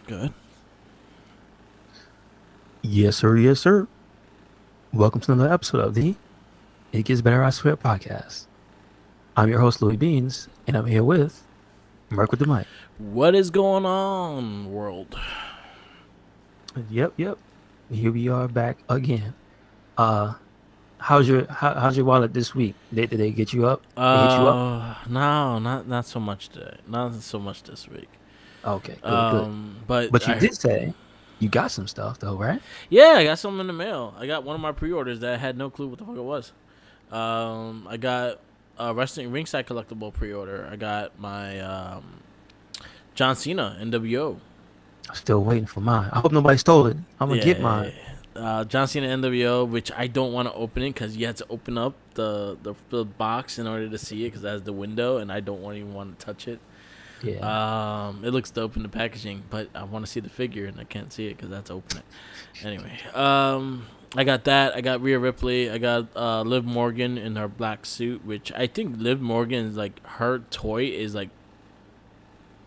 Good. Yes, sir. Yes, sir. Welcome to another episode of the It Gets Better, I Swear podcast. I'm your host, Louis Beans, and I'm here with Mark with the mic. What is going on, world? Yep. Here we are back again. Uh, how's your wallet this week? Did they get you up? They hit you up? No, not so much today. Not so much this week. Okay, good. But But you did say you got some stuff though, right? yeah, I got something in the mail. I got one of my pre-orders that I had no clue what the fuck it was. I got a wrestling ringside collectible pre-order. I got my John Cena NWO. I'm still waiting for mine. I hope nobody stole it. I'm gonna get Yeah, mine. John Cena NWO, which I don't want to open it because you have to open up the box in order to see it because that has the window, and I don't even want to touch it. Yeah. It looks dope in the packaging, but I want to see the figure and I can't see it because that's open it. Anyway, I got that. I got Rhea Ripley. I got Liv Morgan in her black suit, which I think Liv Morgan is like her toy is like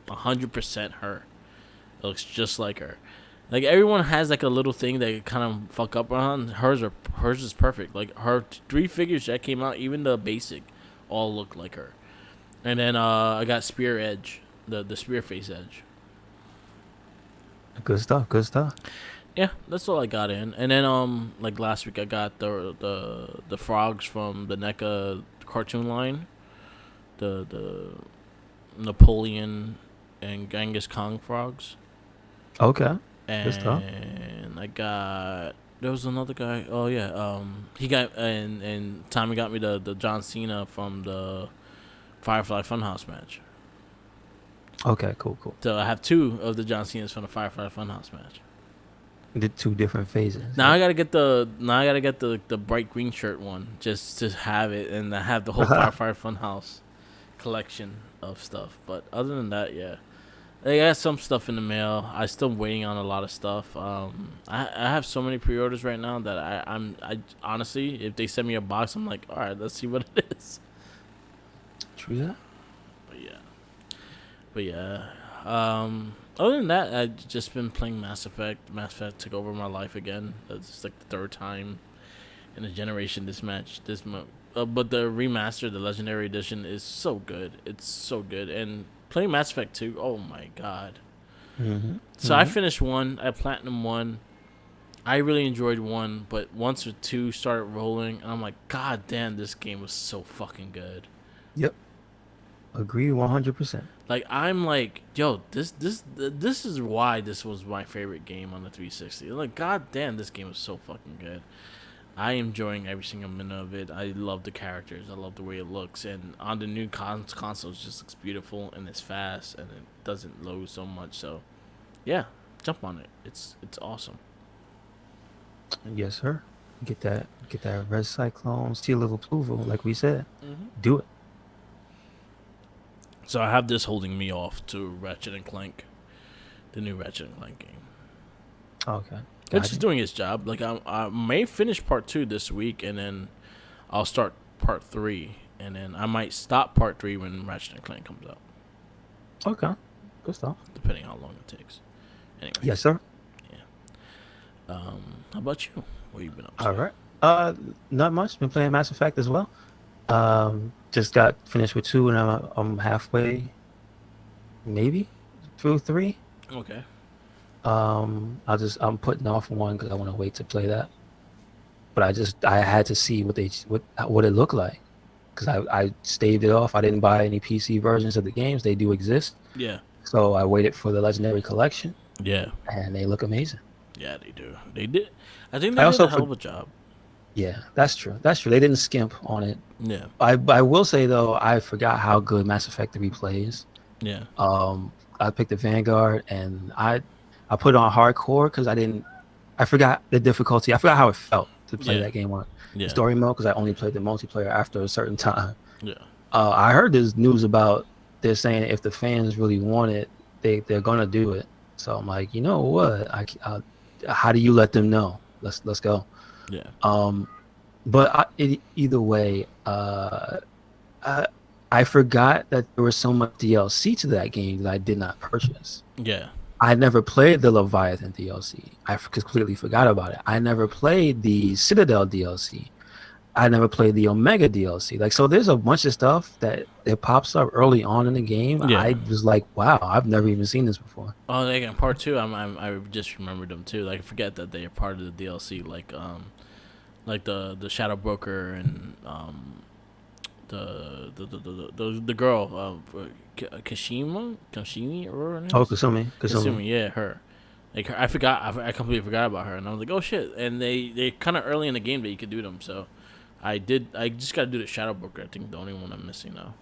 100% her. It looks just like her. Like everyone has like a little thing they kind of fuck up on. Hers is perfect. Like her three figures that came out, even the basic, all look like her. And then I got Spear Edge, the Spear Face Edge. Good stuff. Good stuff. Yeah, that's all I got in. And then like last week I got the frogs from the NECA cartoon line, the Napoleon and Genghis Khan frogs. Okay. Good stuff. And I got there was another guy. Oh yeah, he got and Tommy got me the John Cena from the Firefly Funhouse match. Okay. Cool. So I have two of the John Cena's from the Firefly Funhouse match. Did two different phases. Now I gotta get the bright green shirt one just to have it, and I have the whole Firefly Funhouse collection of stuff. But other than that, yeah. I got some stuff in the mail. I still waiting on a lot of stuff. I have so many pre-orders right now that I honestly, if they send me a box, I'm like, all right, let's see what it is. True that. But yeah, but yeah. Other than that, I've just been playing Mass Effect. Mass Effect took over my life again. It's like the third time in a generation but the remaster, the Legendary Edition, is so good. It's so good, and playing Mass Effect 2, oh my god. Mm-hmm. So I Mm-hmm. finished one. I platinum one. I really enjoyed one, but once or two started rolling, and I'm like, God damn, this game was so fucking good. Yep. Agree 100%. Like I'm like, yo, this is why this was my favorite game on the 360. Like, God damn, this game was so fucking good. I am enjoying every single minute of it. I love the characters. I love the way it looks, and on the new console, it just looks beautiful and it's fast and it doesn't load so much. So, yeah, jump on it. It's awesome. Yes, sir. Get that red cyclone seal of approval, like we said. Hmm. Do it. So I have this holding me off to Ratchet and Clank, the new Ratchet and Clank game. Okay. It's Got just you. doing its job. Like I may finish part two this week, and then I'll start part three, and then I might stop part three when Ratchet and Clank comes out, Okay. Good stuff. depending how long it takes. Anyway, Yes, sir. yeah. How about you? What you been up to? All right. Not much. Been playing Mass Effect as well. Just got finished with two, and I'm halfway, maybe through three. Okay. I'm putting off one because I want to wait to play that. But I had to see what it looked like because I staved it off. I didn't buy any PC versions of the games. They do exist. Yeah. So I waited for the Legendary Collection, Yeah. and they look amazing. Yeah, they do. They did. I think I they did a also, hell for, of a job. yeah, that's true. That's true. They didn't skimp on it. Yeah. I will say though, I forgot how good Mass Effect 3 plays. Yeah. I picked the Vanguard, and I put it on hardcore because I forgot the difficulty. I forgot how it felt to play Yeah. that game on Yeah. story mode because I only played the multiplayer after a certain time. Yeah. I heard there's news about they're saying if the fans really want it, they're gonna do it. So I'm like, you know what? How do you let them know? Let's go. Yeah. Um, but either way, I, I forgot that there was so much DLC to that game that I did not purchase. Yeah. I never played the Leviathan DLC. I completely forgot about it. I never played the Citadel DLC. I never played the Omega DLC. Like, so there's a bunch of stuff that it pops up early on in the game. Yeah. I was like, wow, I've never even seen this before. Oh, like in part two, I just remembered them too. Like I forget that they are part of the DLC. Like the Shadow Broker and the girl Kashimi or her name Oh, is? Kasumi. Kasumi, yeah, her. Like her, I completely forgot about her, and I was like, oh shit! And they kind of early in the game that you could do them, so I did. I just got to do the Shadow Broker. I think the only one I'm missing now.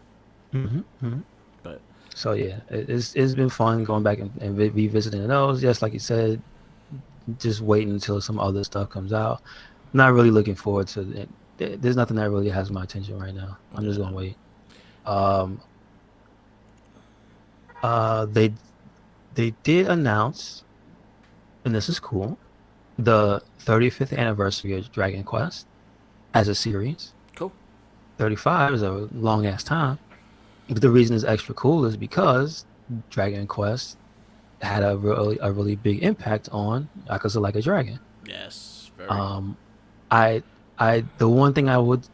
Hmm. But So yeah, it's been fun going back and revisiting those. Yes, like you said, just waiting until some other stuff comes out. Not really looking forward to it. There's nothing that really has my attention right now. I'm just yeah, gonna wait. Um, they did announce, and this is cool, the 35th anniversary of Dragon Quest as a series. cool. 35 is a long ass time. But the reason it's extra cool is because Dragon Quest had a really big impact on Yakuza Like a Dragon. Yes, very. I the one thing I would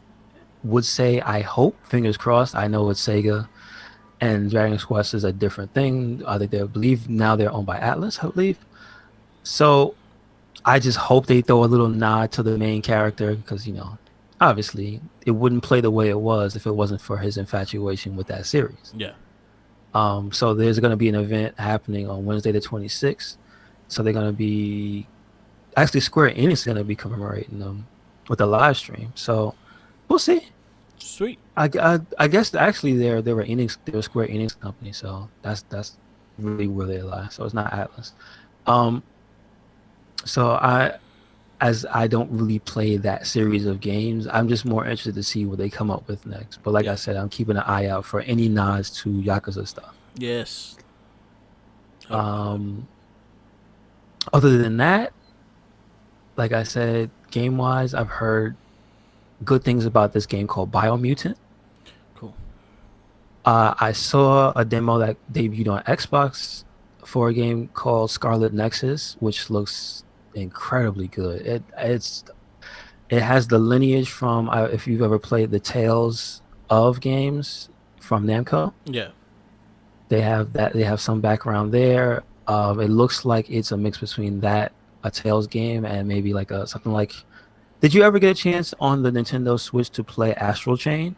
say, I hope, fingers crossed. I know it's Sega, and Dragon Quest is a different thing. I think they believe now they're owned by Atlas, I believe. So I just hope they throw a little nod to the main character because obviously it wouldn't play the way it was if it wasn't for his infatuation with that series. Yeah. So there's going to be an event happening on Wednesday the 26th. So they're going to be actually Square Enix is going to be commemorating them with a live stream. So we'll see. Sweet. I guess actually they're a Square Enix company. So that's really where they lie. So it's not Atlas. So I don't really play that series of games. I'm just more interested to see what they come up with next. But like I said, I'm keeping an eye out for any nods to Yakuza stuff. Yes. Other than that, like I said, game wise, I've heard good things about this game called Biomutant. Cool. I saw a demo that debuted on Xbox for a game called Scarlet Nexus, which looks incredibly good. It has the lineage from if you've ever played the Tales of games from Namco. Yeah. They have some background there. It looks like it's a mix between that, a Tales game, and maybe like something like. Did you ever get a chance on the Nintendo Switch to play Astral Chain?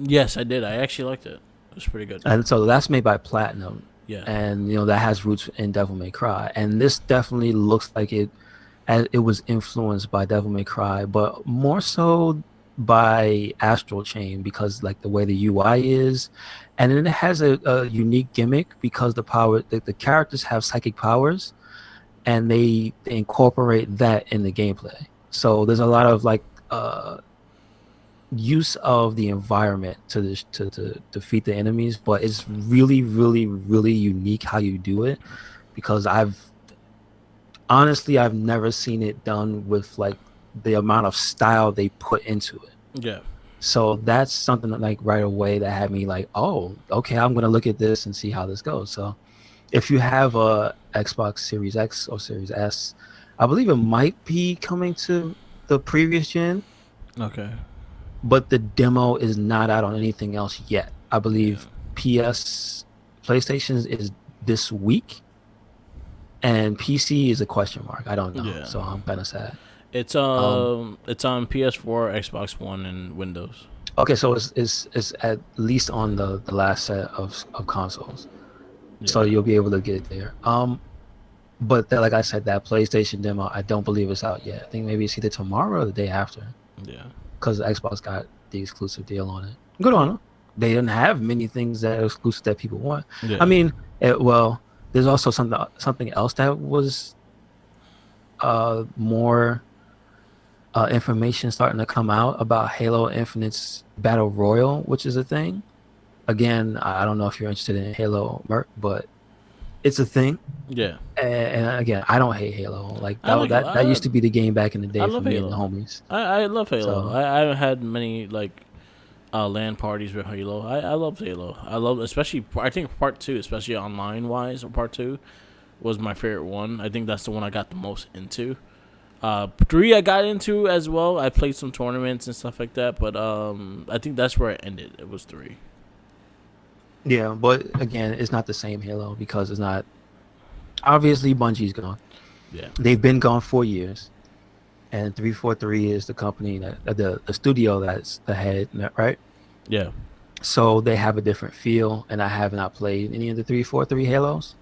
Yes, I did. I actually liked it. It was pretty good. And so that's made by Platinum. Yeah. And that has roots in Devil May Cry. And this definitely looks like it was influenced by Devil May Cry, but more so by Astral Chain because like the way the UI is, and then it has a unique gimmick because the characters have psychic powers, and they incorporate that in the gameplay. So there's a lot of like use of the environment to defeat the enemies, but it's really, really, really unique how you do it because I've never seen it done with like the amount of style they put into it. Yeah. So that's something that like right away that had me like, oh, okay, I'm gonna look at this and see how this goes. So if you have a Xbox Series X or Series S, I believe it might be coming to the previous gen. Okay. But the demo is not out on anything else yet. I believe PlayStation is this week, and PC is a question mark. I don't know, so I'm kind of sad. It's on PS4, Xbox One, and Windows. Okay, so it's at least on the last set of consoles, so you'll be able to get it there. But like I said, that PlayStation demo, I don't believe it's out yet. I think maybe it's either tomorrow or the day after. Yeah. Because Xbox got the exclusive deal on it. Good on them. They didn't have many things that are exclusive that people want. Yeah. I mean, there's also something else that was more information starting to come out about Halo Infinite's Battle Royale, which is a thing. Again, I don't know if you're interested in Halo, Merc, but it's a thing. Yeah. And again, I don't hate Halo. Like that used to be the game back in the day for me and the homies. I love Halo. So, I haven't had many like LAN parties with Halo. I love Halo. I love, especially, I think part two, especially online wise, or part two was my favorite one. I think that's the one I got the most into. Three I got into as well. I played some tournaments and stuff like that, but I think that's where it ended. It was three. Yeah, but again, it's not the same Halo because it's not. Obviously, Bungie's gone. Yeah. They've been gone 4 years, and 343 is the company that the studio that's the head, right? Yeah. So they have a different feel, and I have not played any of the 343 Halos,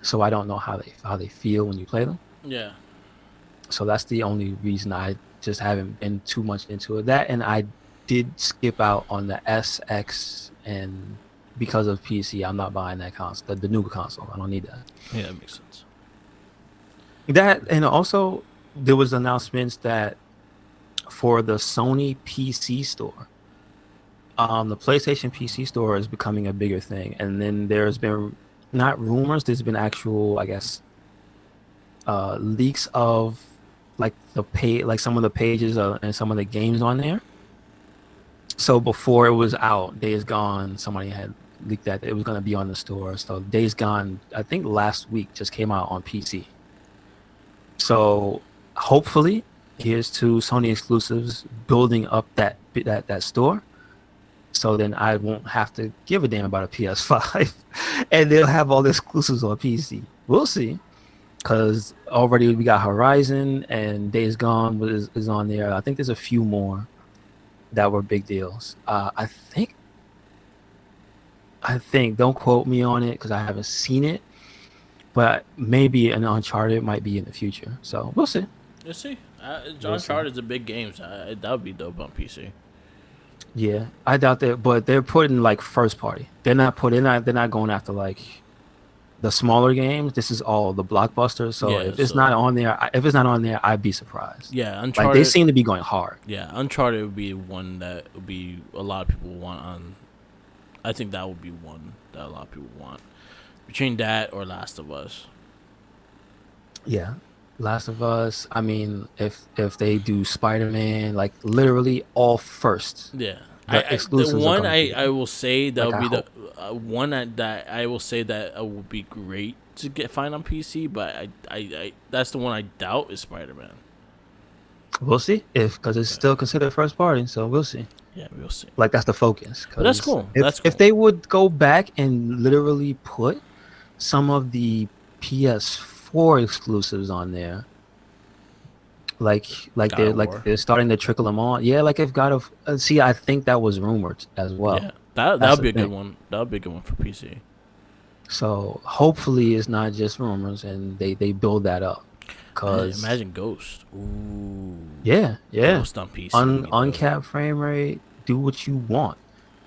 so I don't know how they feel when you play them. Yeah. So that's the only reason I just haven't been too much into it. That, and I did skip out on the SX, and because of PC, I'm not buying that console, the new console. I don't need that. Yeah, that makes sense. That, and also there was announcements that for the Sony PC store, the PlayStation PC store is becoming a bigger thing. And then there's been not rumors, there's been actual, I guess, leaks of like like some of the pages and some of the games on there. So before it was out, Days Gone, somebody had leaked that it was going to be on the store. So Days Gone, I think last week, just came out on PC. So hopefully, here's to Sony exclusives building up that store. So then I won't have to give a damn about a PS5, and they'll have all the exclusives on PC. We'll see, because already we got Horizon and Days Gone is on there. I think there's a few more that were big deals. I think, don't quote me on it because I haven't seen it, but maybe an Uncharted might be in the future. So we'll see. We'll see. Uncharted is a big game, so that would be dope on PC. Yeah, I doubt that, but they're putting like first party. They're not going after like the smaller games. This is all the blockbusters. So Yeah, if it's not on there, I'd be surprised. Yeah, Uncharted. Like they seem to be going hard. Yeah, Uncharted would be one that would be a lot of people want on. I think that would be one that a lot of people want. Between that or Last of Us. Yeah. Last of Us. I mean, if they do Spider-Man, like literally all first. Yeah. The one I will say that like would be the one that I will say that would be great to find on PC, but I that's the one I doubt is Spider-Man. We'll see because it's still considered first party, so we'll see. Yeah, we'll see. Like that's the focus. But that's cool. If they would go back and literally put some of the PS4 exclusives on there, like they're starting to trickle them on. Yeah, like if God of see, I think that was rumored as well. Yeah, that would be a good one. That would be a good one for PC. So hopefully it's not just rumors and they build that up. Cause imagine Ghost. Ooh. Yeah. Ghost on PC. Uncapped frame rate. Do what you want.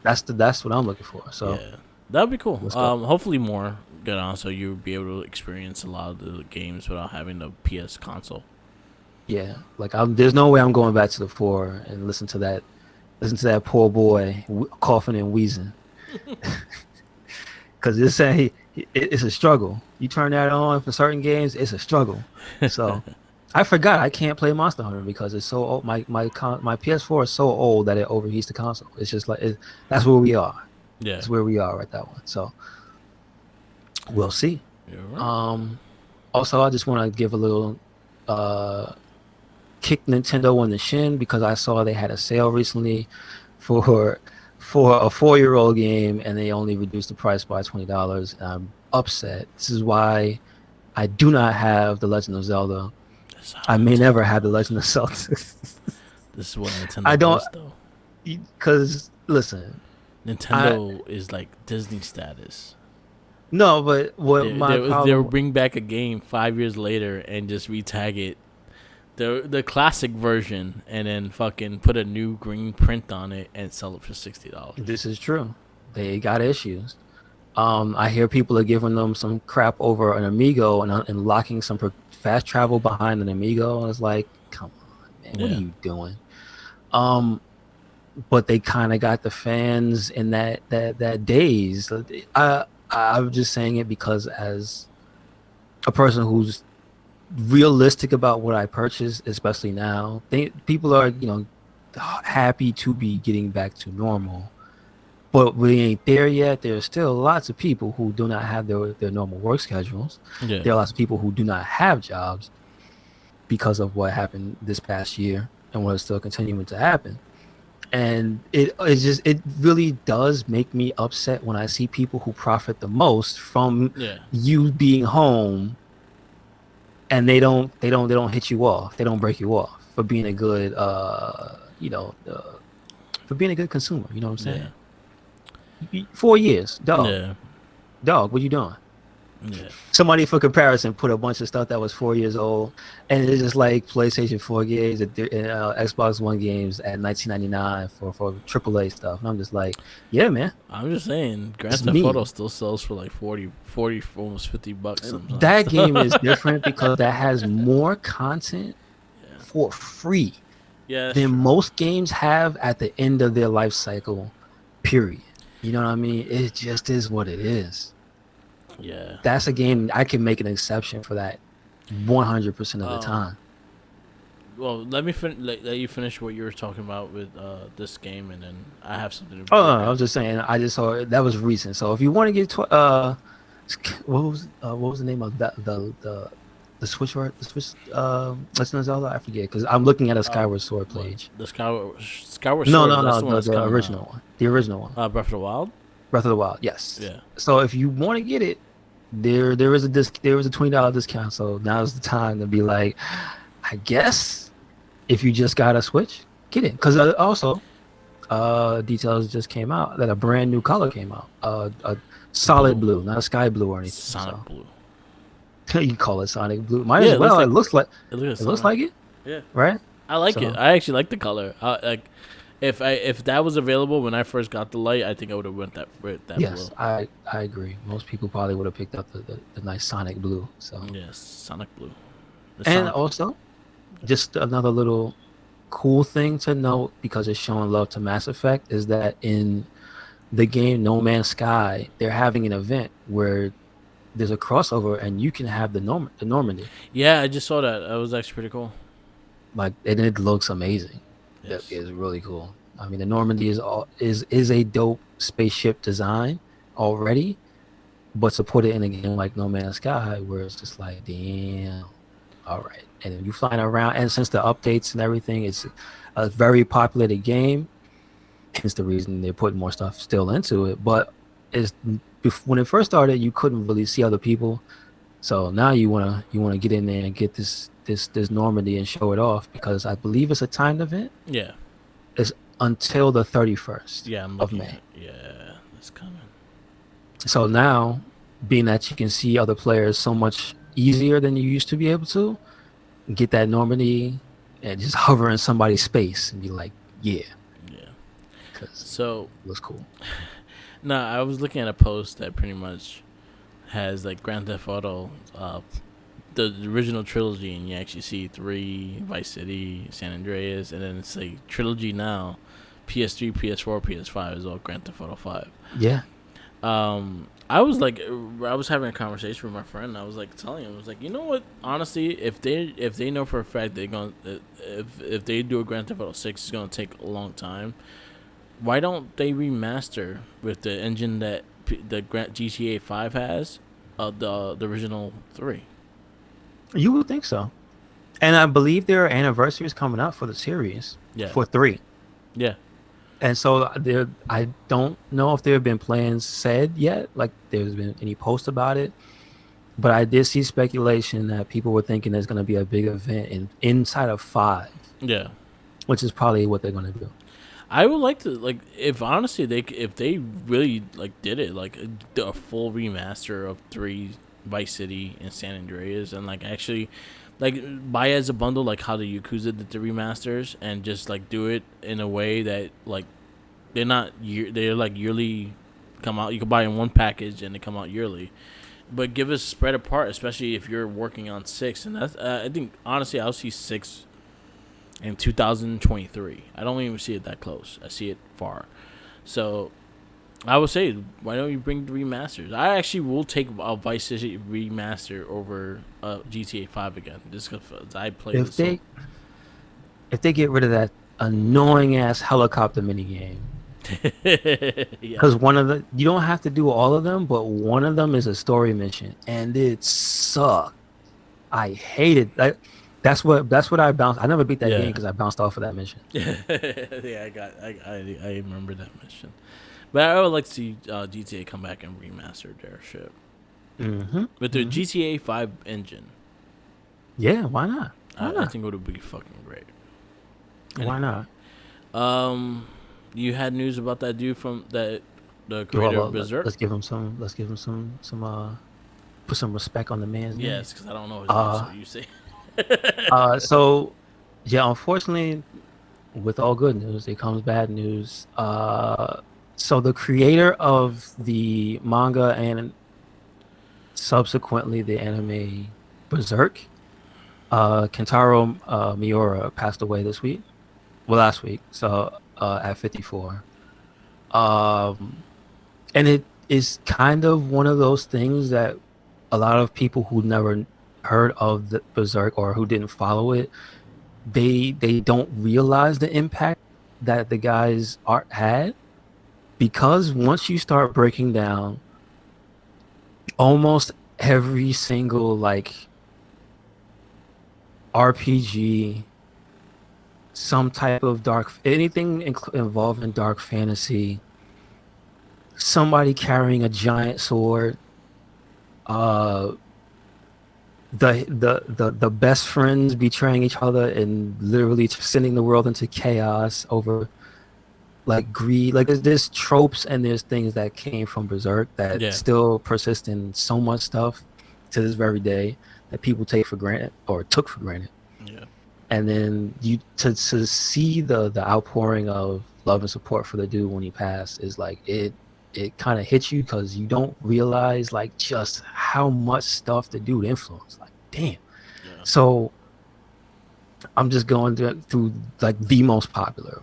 That's what I'm looking for. So yeah, that would be cool. Hopefully more get on, so you'll be able to experience a lot of the games without having the PS console. Yeah, like there's no way I'm going back to the 4 and listen to that poor boy coughing and wheezing. Because it's a struggle. You turn that on for certain games, it's a struggle. So I forgot I can't play Monster Hunter because it's so old. My PS4 is so old that it overheats the console. It's just like that's where we are. Yeah, that's where we are with that one. So we'll see. Right. Also, I just want to give a little kick Nintendo in the shin because I saw they had a sale recently for a 4-year-old game and they only reduced the price by $20. And I'm upset. This is why I do not have The Legend of Zelda. I may never have The Legend of Zelda. This is what Nintendo does, though. Because listen, Nintendo is like Disney status. No, but they'll bring back a game 5 years later and just retag it, the classic version, and then fucking put a new green print on it and sell it for $60. This is true. They got issues. I hear people are giving them some crap over an Amigo and locking some fast travel behind an Amigo. It's like, come on, man, what are you doing? But they kind of got the fans in that daze. I'm just saying it because as a person who's realistic about what I purchase, especially now, people are, happy to be getting back to normal. But we ain't there yet. There's still lots of people who do not have their normal work schedules. Yeah. There are lots of people who do not have jobs because of what happened this past year and what is still continuing to happen. And it really does make me upset when I see people who profit the most from Yeah. you being home, and they don't hit you off. They don't break you off for being a good for being a good consumer. You know what I'm Yeah. saying? 4 years, dog. Yeah. Dog, what you doing? Yeah. Somebody, for comparison, put a bunch of stuff that was 4 years old, and it's just like PlayStation 4 games and Xbox One games at $19.99 for AAA stuff. And I'm just like, yeah, man, I'm just saying, Grand it's Theft Auto me. still sells for like 40, almost $50 sometimes. That game is different because that has more content Yeah. for free Yeah, that's than true. most games have at the end of their life cycle, period. You know what I mean? It just is what it is. Yeah. That's a game I can make an exception for that 100% of the Um. time. Well, let you finish what you were talking about with this game, and then I have something to Oh, break no, I out. was just saying. I just saw that was recent. So if you want to get what was the name of the Switch the Switch Legend of Zelda? I forget because I'm looking at a Skyward Sword What page. the Skyward No, Sword? no, That's no, the one that's the coming out. original one, the original one, Breath of the Wild. Breath of the Wild. Yes. Yeah. So if you want to get it, there is a $20 discount. So now's the time to be like, I guess if you just got a Switch, get it because also details just came out that a brand new color came out. A solid Blue. blue, not a sky blue or anything. Sonic So Blue. you can call it Sonic Blue. Might Yeah, as it looks well. It like looks like it looks it like looks Sonic. like it, Yeah. right? I like it. So I actually like the color. Like, if that was available when I first got the light, I think I would have went with that blue. yes, I agree. Most people probably would have picked up the nice Sonic Blue. So Yes, Sonic Blue. The and Sonic. also just another little cool thing to note because it's showing love to Mass Effect is that in the game No Man's Sky, they're having an event where there's a crossover and you can have the Normandy. Yeah, I just saw that. That was actually pretty cool. Like, and it looks amazing. That Yes. is really cool. I mean, the Normandy is a dope spaceship design already, but to put it in a game like No Man's Sky, where it's just like, damn, all right, and then you flying around, and since the updates and everything, it's a very populated game. Hence the reason they're putting more stuff still into it. But it's when it first started, you couldn't really see other people. So now you wanna get in there and get this Normandy and show it off because I believe it's a timed event. Yeah. It's until the 31st Yeah, I'm of looking May. at. Yeah, it's coming. So now, being that you can see other players so much easier than you used to be able to, get that Normandy and just hover in somebody's space and be like, yeah, Yeah. because So, it looks cool. no, I was looking at a post that pretty much has like Grand Theft Auto, the original trilogy, and you actually see 3, Vice City, San Andreas, and then it's like trilogy now, PS3, PS4, PS5 is all Grand Theft Auto 5. Yeah, I was like, I was having a conversation with my friend. And I was like telling him, I was like, you know what? Honestly, if they know for a fact they're going, if they do a Grand Theft Auto 6, it's gonna take a long time. Why don't they remaster with the engine that the GTA 5 has, the original 3? you would think so. And I believe there are anniversaries coming up for the series Yeah, for 3. yeah, And so I don't know if there have been plans said yet, like there's been any post about it. But I did see speculation that people were thinking there's going to be a big event inside of 5, yeah. which is probably what they're going to do. I would like to, like, if honestly if they really like did it like a full remaster of 3, Vice City and San Andreas, and like actually like buy as a bundle like how the Yakuza did the remasters, and just like do it in a way that like they're like yearly come out. You can buy in one package and they come out yearly, but give us spread apart, especially if you're working on 6. And that's I think honestly I'll see 6 in 2023. I don't even see it that close. I see it far. So I would say, why don't you bring the remasters? I actually will take a Vice City remaster over GTA 5 again, just because I played If it so. they if they get rid of that annoying ass helicopter minigame. Yeah. Because one of the you don't have to do all of them, but one of them is a story mission, and it sucked. I hated that. That's what I bounced. I never beat that game Yeah. because I bounced off of that mission. Yeah, I remember that mission. But I would like to see GTA come back and remaster their shit Mm-hmm. with the Mm-hmm. GTA 5 engine. Yeah, why not? Why I not? think it would be fucking great. Why Anyway, not? you had news about that dude from that the Well, creator of Berserk. let's give him some. Let's give him some. Put some respect on the man's name. Yes, because I don't know his name, so Uh, you say. so yeah, unfortunately, with all good news, there comes bad news. So the creator of the manga and subsequently the anime Berserk, Kentaro Miura passed away this week. Well, last week. So at 54. Um, and it is kind of one of those things that a lot of people who never heard of the Berserk or who didn't follow it, they don't realize the impact that the guy's art had, because once you start breaking down almost every single like RPG, some type of dark anything involving dark fantasy, somebody carrying a giant sword, uh the best friends betraying each other and literally sending the world into chaos over like greed. Like there's tropes and there's things that came from Berserk that Yeah, still persist in so much stuff to this very day that people take for granted or took for granted. yeah, And then you to see the outpouring of love and support for the dude when he passed is like it kind of hits you because you don't realize like just how much stuff the dude influenced. Like damn. yeah, So I'm just going through like the most popular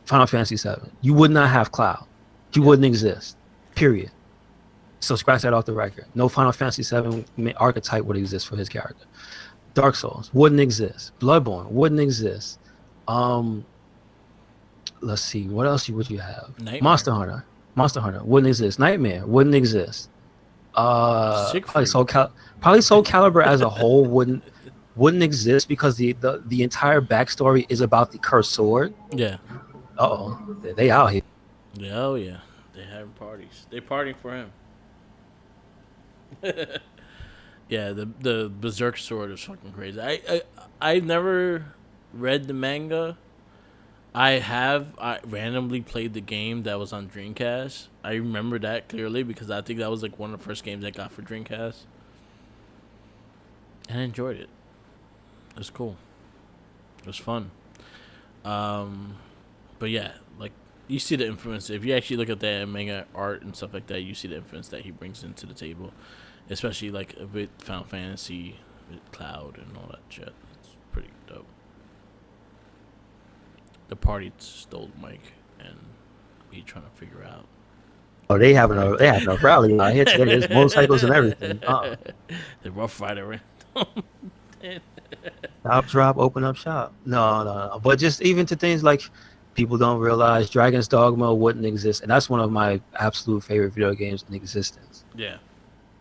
Final Fantasy VII. You would not have Cloud. He yeah, wouldn't exist. Period. So scratch that off the record. No Final Fantasy VII archetype would exist for his character. Dark Souls wouldn't exist. Bloodborne wouldn't exist. Um, let's see, what else would you have? Nightmare, Monster Hunter wouldn't exist. Nightmare wouldn't exist. Probably Siegfried. Soul Calibur as a whole wouldn't exist because the entire backstory is about the cursed sword. Yeah, They out here. yeah, oh yeah, they having parties. They partying for him. Yeah, the Berserk sword is fucking crazy. I never read the manga. I randomly played the game that was on Dreamcast. I remember that clearly because I think that was like one of the first games I got for Dreamcast, and I enjoyed it. It was cool. It was fun. Um, but yeah, like you see the influence. If you actually look at that manga art and stuff like that, you see the influence that he brings into the table, especially like with Final Fantasy, with Cloud and all that shit. It's pretty dope. The party stole Mike, and we trying to figure out. Oh, they having a rally out here today. There's motorcycles and everything. The Rough Rider. Stop, drop, open up shop. No. But just even to things like people don't realize Dragon's Dogma wouldn't exist, and that's one of my absolute favorite video games in existence. Yeah,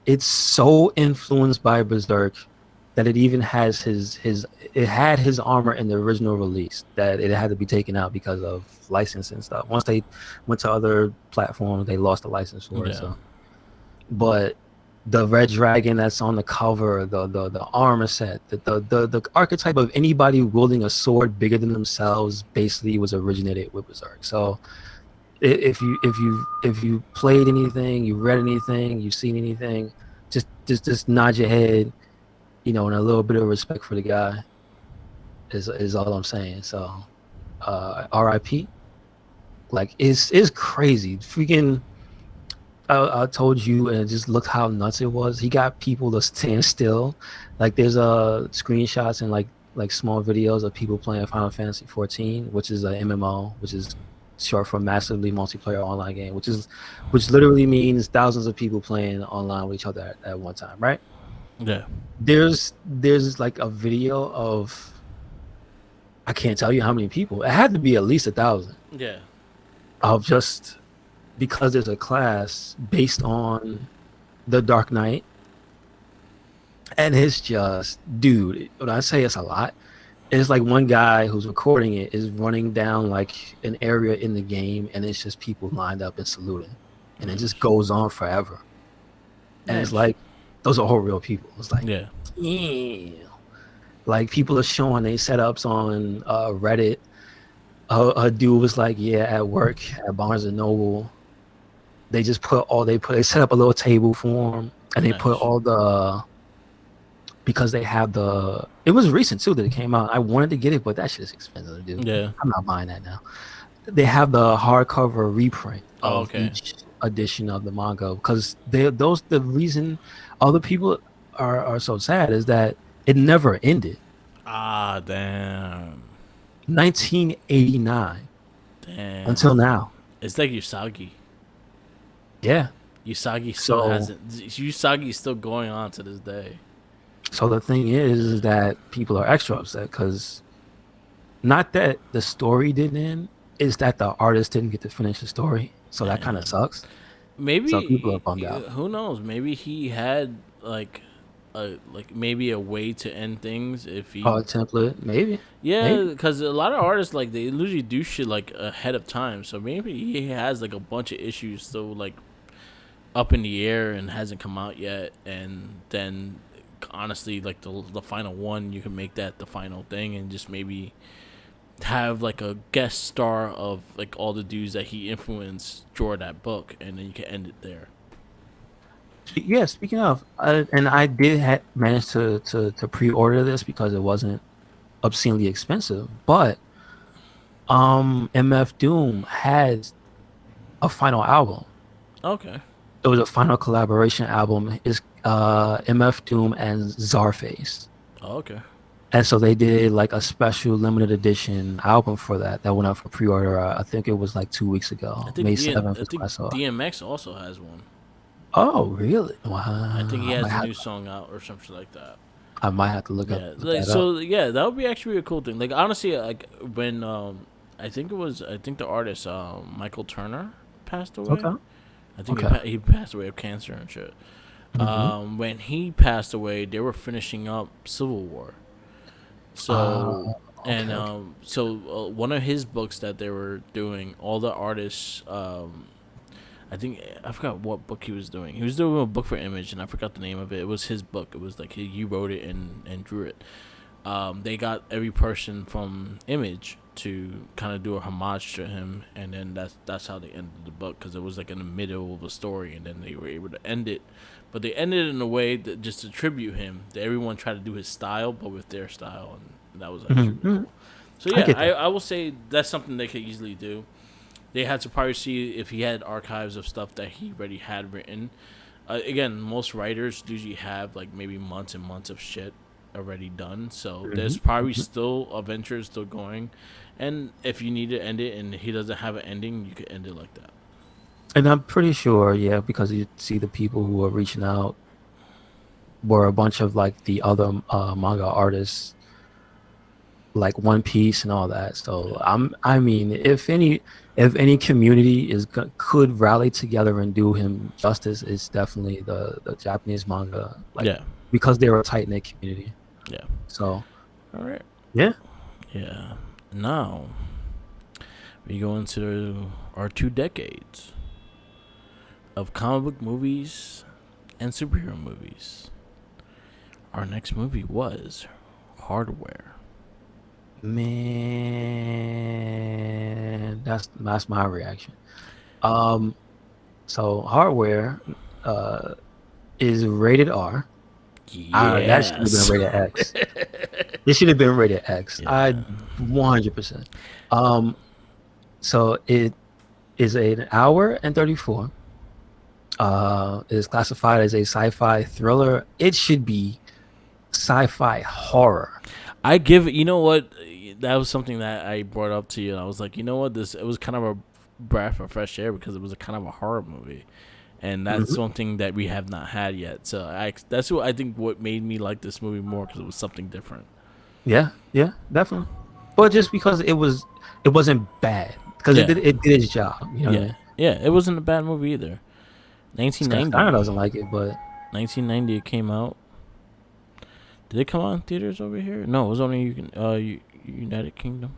It's so influenced by Berserk that it even has it had his armor in the original release that it had to be taken out because of licensing stuff. Once they went to other platforms, they lost the license for it. yeah, So, but the red dragon that's on the cover, the armor set, the archetype of anybody wielding a sword bigger than themselves basically was originated with Berserk. So if you played anything, you read anything, you've seen anything, just nod your head, and a little bit of respect for the guy is all I'm saying. So RIP. Like it's crazy. Freaking I told you, and just look how nuts it was. He got people to stand still. Like there's screenshots and like small videos of people playing Final Fantasy 14, which is a MMO, which is short for massively multiplayer online game, which literally means thousands of people playing online with each other at one time, right? yeah. There's like a video of I can't tell you how many people. It had to be at least 1,000 Yeah. of just because there's a class based on the Dark Knight, and it's just, dude. When I say it's a lot, it's like one guy who's recording it is running down like an area in the game, and it's just people lined up and saluting, and it just Nice. goes on forever. And it's Nice. like those are all real people. It's like, Yeah. damn. Like people are showing they setups on Reddit. A dude was like, yeah, at work at Barnes and Noble, they just they set up a little table for him, and they put Nice. all the because they have it was recent too that it came out. I wanted to get it, but that shit is expensive to do. Yeah. I'm not buying that now. They have the hardcover reprint Oh, of okay. each edition of the manga because the reason other people are so sad is that it never ended. Ah, damn. 1989 Damn. until now. It's like Usagi. Yeah. Usagi still So hasn't. Usagi's still going on to this day. so the thing is that people are extra upset because not that the story didn't end, is that the artist didn't get to finish the story. So that kind of Damn. sucks. So people are Maybe bummed out. who knows? Maybe he had maybe a way to end things if he. Oh, a template, maybe, Yeah, maybe. because a lot of artists like they usually do shit like ahead of time. So maybe he has like a bunch of issues still like up in the air and hasn't come out yet. And then honestly, like the final one, you can make that the final thing and just maybe have like a guest star of like all the dudes that he influenced draw that book, and then you can end it there. Yeah. Speaking of, and I did manage to pre-order this because it wasn't obscenely expensive, but MF Doom has a final album. Okay. It was a final collaboration album. Is MF Doom and Czarface. Oh, okay. And so they did like a special limited edition album for that went up for pre-order. I think it was like 2 weeks I ago, think May D- 7th I is when I think saw it. DMX also has one. Oh, really? I think he Wow. has a new song out or something like that. I might have to Yeah, look like that up. so. Yeah, that would be actually a cool thing. Like honestly, like when I think the artist Michael Turner passed away. Okay. I think Okay. he passed away of cancer and shit. Mm-hmm. When he passed away, they were finishing up Civil War. So Okay. and Okay. one of his books that they were doing, all the artists. I think I forgot what book he was doing. He was doing a book for Image, and I forgot the name of it. It was his book. It was like he wrote it and drew it. They got every person from Image to kind of do a homage to him, and then that's how they ended the book because it was like in the middle of a story, and then they were able to end it. But they ended it in a way that just to tribute him. That everyone tried to do his style, but with their style, and that was actually really Mm-hmm. cool. So I yeah, get that. I will say that's something they could easily do. They had to probably see if he had archives of stuff that he already had written. Again, most writers usually have like maybe months and months of shit already done. So there's probably Mm-hmm. still adventures still going. And if you need to end it and he doesn't have an ending, you could end it like that. And I'm pretty sure, yeah, because you see the people who are reaching out were a bunch of like the other manga artists, like One Piece and all that. So Yeah. I mean, if any community could rally together and do him justice, it's definitely the Japanese manga, like Yeah. because they're a tight knit community. Yeah. So All right. yeah, Yeah. Now we go into our 2 decades of comic book movies and superhero movies. Our next movie was Hardware. man, that's my reaction. Um, so Hardware, uh, is rated R. That should have been Yes. rated X. This should have been rated X. I Yeah. 100%. Um, so it is an hour and 34. It is classified as a sci-fi thriller. It should be sci-fi horror. I give you know what that was something that I brought up to you. And I was like, you know what, this it was kind of a breath of fresh air because it was a kind of a horror movie, and that's Mhm. something that we have not had yet. So that's what I think what made me like this movie more because it was something different. Yeah, yeah, definitely. but just because it wasn't bad because Yeah, it did its job. You know what I yeah, mean? yeah. It wasn't a bad movie either. Scott Steiner 1990. doesn't like it, but 1990 it came out. Did it come out in theaters over here? No, it was only United Kingdom.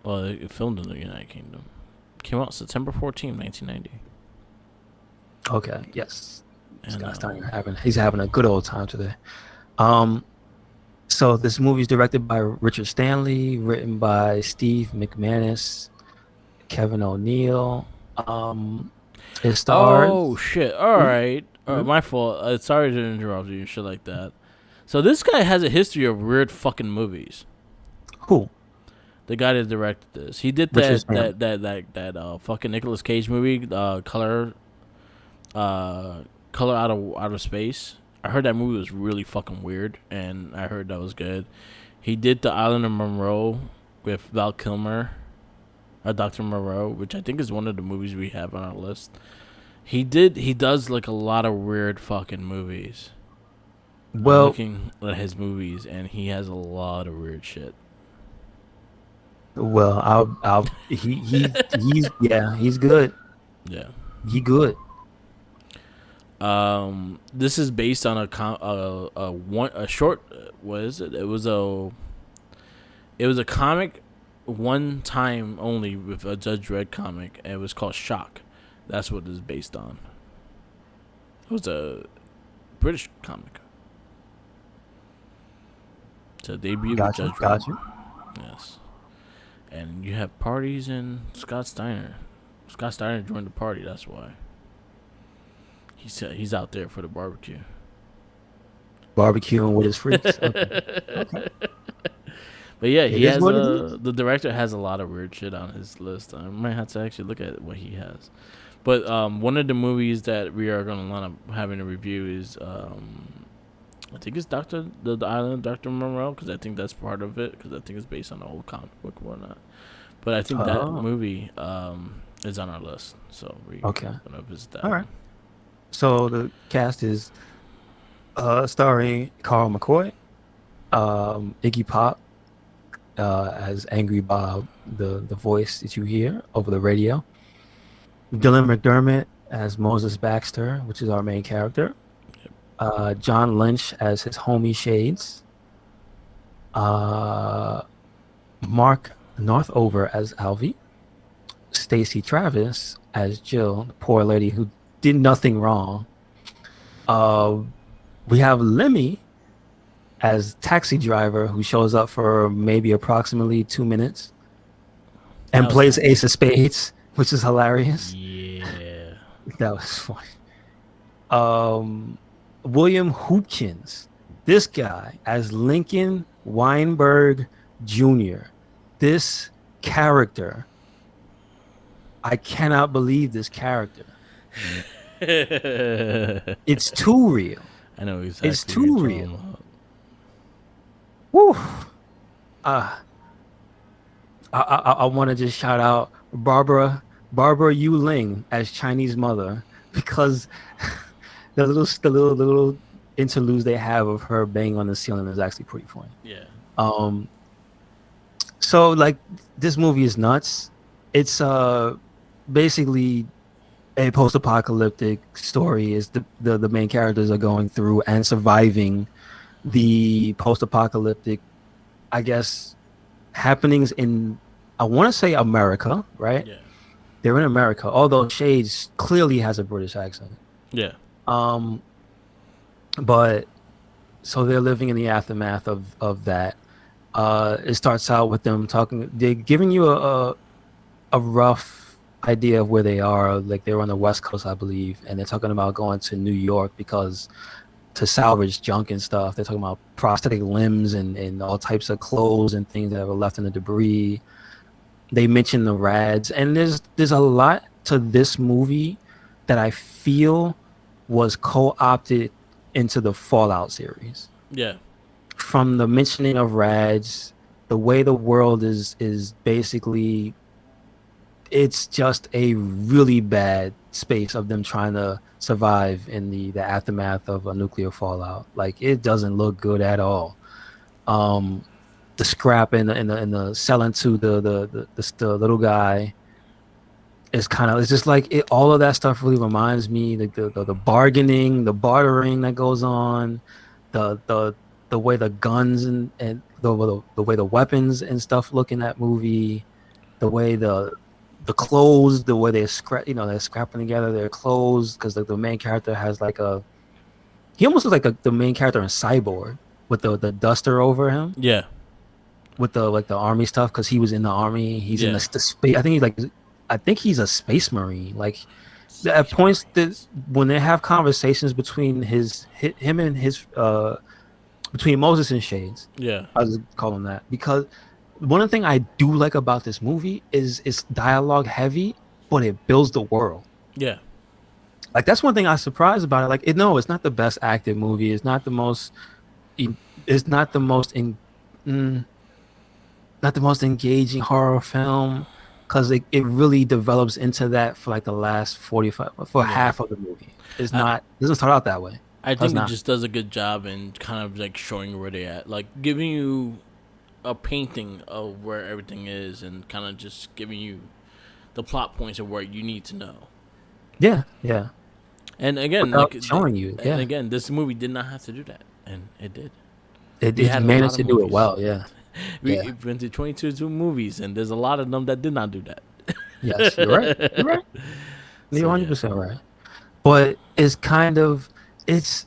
Well, it filmed in the United Kingdom. Came out September 14th, 1990. okay, yes, And Scott Steiner he's having a good old time today. Um, so this movie is directed by Richard Stanley, written by Steve McManus, Kevin O'Neill. It oh stars shit! All who? right, Mhm. my fault. Sorry to interrupt you. Shit like that. So this guy has a history of weird fucking movies. Who? The guy that directed this, he did Richard that Stanley. fucking Nicolas Cage movie, uh, Color Out of Space. I heard that movie was really fucking weird, and I heard that was good. He did The Island of Monroe with Val Kilmer, Dr. Moreau, which I think is one of the movies we have on our list. He does like a lot of weird fucking movies. I'm Well, looking at his movies, and he has a lot of weird shit. he's yeah, he's good. Yeah. He good. This is based on a short. What is it? It was a comic, one time only with a Judge Dredd comic, and it was called Shock. That's what it's based on. It was a British comic. It's a debut with Gotcha, Judge Dredd. gotcha. Yes, and you have parties in Scott Steiner. Scott Steiner joined the party. That's why he's out there for the barbecue. Barbecuing with his freaks. Okay, okay. But yeah, It he is has what it is. the director has a lot of weird shit on his list. I might have to actually look at what he has. But one of the movies that we are going to line up having a review is I think it's the Island of Doctor Monroe, because I think that's part of it, because I think it's based on the old comic book and whatnot. But I think that Oh, movie is on our list, so we're okay. gonna visit that All right. one. So the cast is starring Carl McCoy, Iggy Pop as Angry Bob, the voice that you hear over the radio. Dylan McDermott as Moses Baxter, which is our main character. John Lynch as his homie Shades. Uh, Mark Northover as Alvy. Stacy Travis as Jill, the poor lady who did nothing wrong. Uh, we have Lemmy as taxi driver who shows up for maybe approximately 2 minutes and That was plays kind Ace of Spades, which is hilarious. yeah. That was funny. William Hoopkins, this guy as Lincoln Weinberg Jr. This character, I cannot believe this character. It's too real. I know It's exactly what you're too talking real. about. Woo. Uh, I want to just shout out Barbara Yu Ling as Chinese mother, because the little interludes they have of her banging on the ceiling is actually pretty funny. Yeah. Um, so like this movie is nuts. It's basically a post-apocalyptic story. Is the main characters are going through and surviving the post-apocalyptic, I guess, happenings in, I want to say America, right? Yeah. They're in America, although Shades clearly has a British accent. Yeah. Um, but so they're living in the aftermath of that. It starts out with them talking. They're giving you a rough idea of where they are. Like they're on the West Coast, I believe, and they're talking about going to New York because to salvage junk and stuff. They're talking about prosthetic limbs and all types of clothes and things that were left in the debris. They mention the rads, and there's a lot to this movie that I feel was co-opted into the Fallout series. Yeah. From the mentioning of rads, the way the world is basically, it's just a really bad space of them trying to survive in the aftermath of a nuclear fallout. Like it doesn't look good at all. the scrap and the selling to the little guy is kind of, it's just like it, all of that stuff really reminds me like the bargaining, the bartering that goes on, the way the guns and the way the weapons and stuff look in that movie, the way the clothes, the way they're scrapping together their clothes, because the main character has like a, he almost looks like the main character in Cyborg with the duster over him Yeah. with the like the army stuff, because he was in the army. He's in Yeah. the space. I think he's a space marine. Like at Space points that Marines. when they have conversations between him and his between Moses and Shades, Yeah. I just call him that, because one of the things I do like about this movie is it's dialogue heavy, but it builds the world. Yeah. Like that's one thing I was surprised about it. Like no, it's not the best acted movie. It's not the most. It's not the most mm, not the most engaging horror film, because it really develops into that for like the last 45 for Yeah. half of the movie. It's I, not, it doesn't start out that way. I Does think it not. just does a good job in kind of like showing where they at, like giving you a painting of where everything is, and kind of just giving you the plot points of where you need to know. Yeah, yeah. And again, Without like showing you, yeah. and again, this movie did not have to do that, and it did. It, We it had a lot managed of to do it movies. well, yeah. We Yeah. went to 22 movies, and there's a lot of them that did not do that. Yes, you're right. You're right. You're So yeah, 100% right. But it's kind of, it's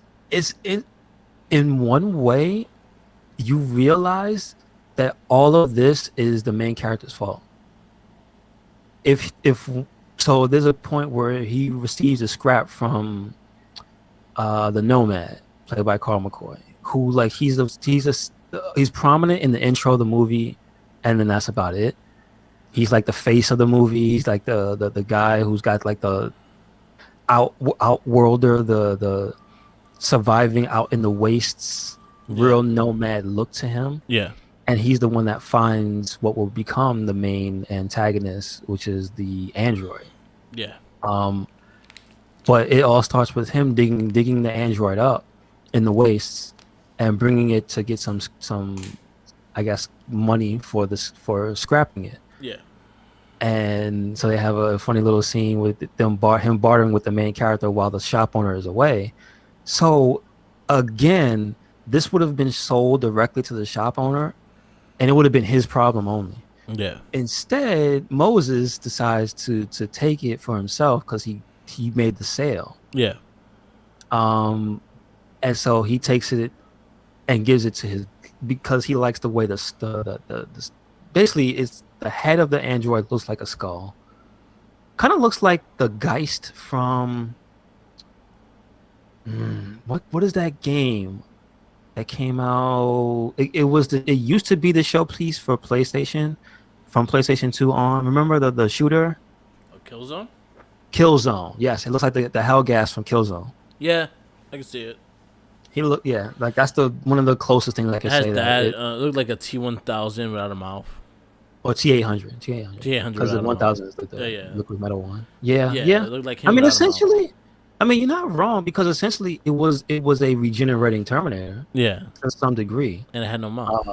in one way you realize that all of this is the main character's fault. If so, there's a point where he receives a scrap from the Nomad, played by Carl McCoy, who like he's prominent in the intro of the movie, and then that's about it. He's like the face of the movie. He's like the guy who's got like the outworlder, the surviving out in the wastes, yeah, real nomad look to him. yeah, And he's the one that finds what will become the main antagonist, which is the android. yeah, Um, but it all starts with him digging the android up in the wastes and bringing it to get some I guess money for scrapping it. yeah, And so they have a funny little scene with him bartering with the main character while the shop owner is away. So again, this would have been sold directly to the shop owner, and it would have been his problem only. yeah, Instead, Moses decides to take it for himself because he made the sale. yeah, And so he takes it and gives it to his, because he likes the way the basically it's the head of the android looks like a skull. Kind of looks like the Geist from what is that game that came out? It used to be the showpiece for PlayStation from PlayStation 2 on. Remember the shooter? a Killzone. Killzone. Yes, it looks like the Hellgas from Killzone. Yeah, I can see it. Yeah, like that's the one of the closest things I It can has say that. it Looked like a T1000 without a mouth. or T800, T800 because the without a mouth. 1000 is the Yeah. liquid metal one. Yeah, Yeah, yeah. it looked like I him mean, without a mouth. essentially, I mean, you're not wrong, because essentially it was a regenerating Terminator Yeah, to some degree. and it had no mouth.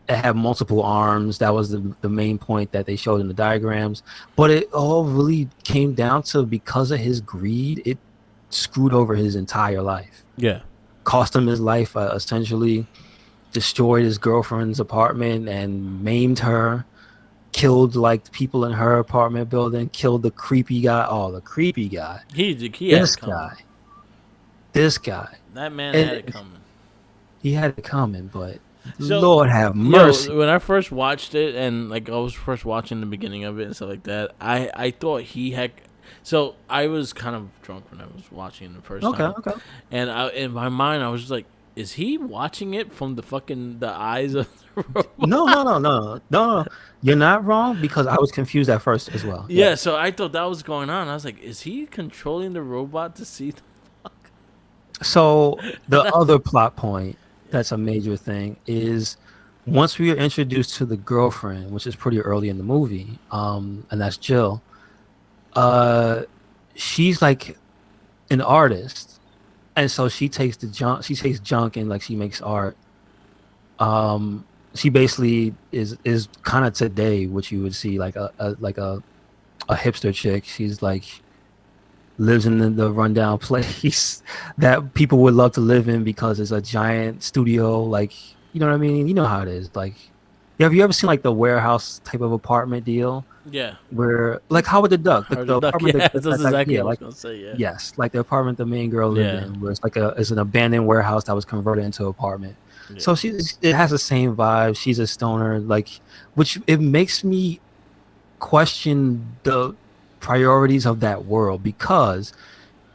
It had multiple arms. That was the main point that they showed in the diagrams. But it all really came down to, because of his greed, it screwed over his entire life. Yeah, Cost him his life, essentially. Destroyed his girlfriend's apartment and maimed her. Killed like people in her apartment building. Killed the creepy guy. Oh, the creepy guy. he had This it coming. guy. This guy. That man And had it coming. he had it coming, but So, Lord have mercy. Yo, when I first watched it, and like I was first watching the beginning of it and stuff like that, I thought he had. So I was kind of drunk when I was watching the first time. Okay. And in my mind, I was just like, is he watching it from the eyes of the robot? No. You're not wrong, because I was confused at first as well. Yeah, so I thought that was going on. I was like, is he controlling the robot to see the fuck? So the other plot point that's a major thing is, once we are introduced to the girlfriend, which is pretty early in the movie, and that's Jill. She's like an artist, and so she takes junk and like she makes art. she basically is kind of today what you would see like a hipster chick. She's like lives in the rundown place that people would love to live in because it's a giant studio. Like, you know what I mean? You know how it is. Like, have you ever seen like the warehouse type of apartment deal Yeah. where, like, Howard the Duck, Heart the of Duck. apartment Yeah, that's exactly yeah, what I was like, gonna say. Yeah. yes, like the apartment the main girl lived Yeah. in, where it's like it's an abandoned warehouse that was converted into an apartment. Yeah. So it has the same vibe. She's a stoner, like, which it makes me question the priorities of that world because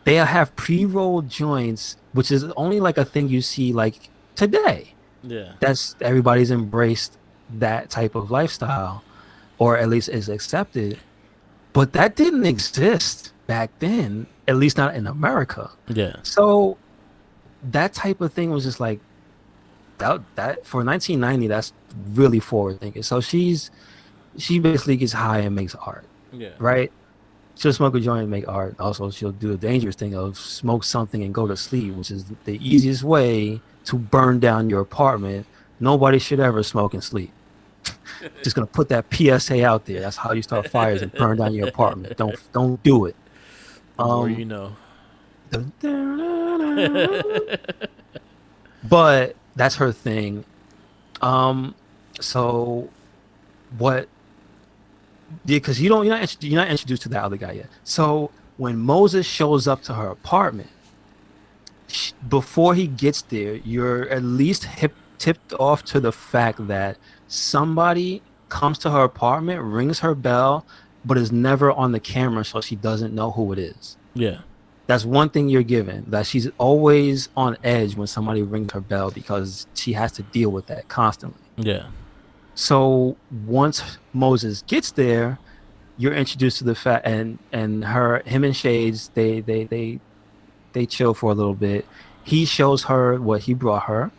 they have pre-rolled joints, which is only like a thing you see like today. Yeah. That's everybody's embraced that type of lifestyle, or at least is accepted. But that didn't exist back then, at least not in America. Yeah. So that type of thing was just like that for 1990. That's really forward thinking. So she basically gets high and makes art, Yeah. right? She'll smoke a joint and make art. Also, she'll do a dangerous thing of smoke something and go to sleep, which is the easiest way to burn down your apartment. Nobody should ever smoke and sleep. Just gonna put that PSA out there. That's how you start fires and burn down your apartment. Don't do it. The more you know. But that's her thing. So what? Because you're not introduced to that other guy yet. So when Moses shows up to her apartment, before he gets there, you're at least tipped off to the fact that somebody comes to her apartment, rings her bell, but is never on the camera, so she doesn't know who it is. Yeah. That's one thing you're given, that she's always on edge when somebody rings her bell because she has to deal with that constantly. Yeah. So once Moses gets there, you're introduced to the fact, and him and Shades, they chill for a little bit. He shows her what he brought her,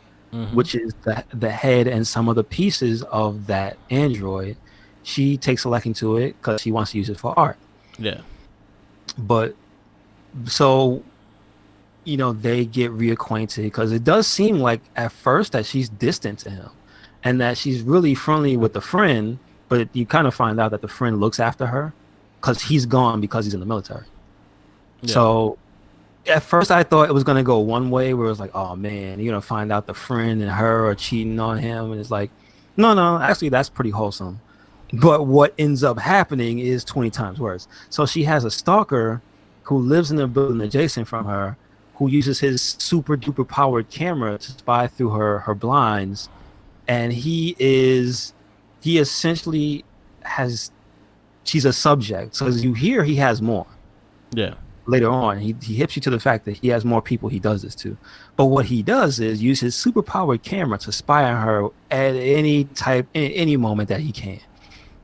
which is the head and some of the pieces of that android. She takes a liking to it because she wants to use it for art. Yeah. But so, they get reacquainted because it does seem like at first that she's distant to him and that she's really friendly with the friend, but you kind of find out that the friend looks after her because he's gone because he's in the military. Yeah. So at first I thought it was going to go one way where it was like, oh man, you're going to find out the friend and her are cheating on him. And it's like, no, actually that's pretty wholesome. But what ends up happening is 20 times worse. So she has a stalker who lives in the building adjacent from her, who uses his super duper powered camera to spy through her blinds. And he essentially she's a subject. So as you hear, he has more. Yeah. Later on, he hips you to the fact that he has more people he does this to. But what he does is use his super powered camera to spy on her at any moment that he can.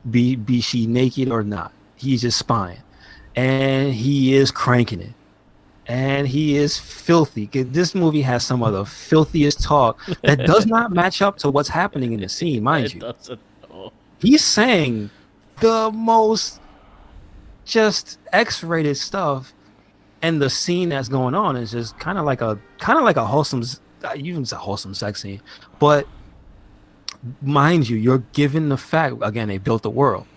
Be she naked or not. He's just spying. And he is cranking it. And he is filthy. This movie has some of the filthiest talk that does not match up to what's happening in the scene, mind you. Doesn't. Oh. He's saying the most just X-rated stuff, and the scene that's going on is just kind of like a wholesome, even a wholesome sex scene. But mind you, you're given the fact, again, they built the world.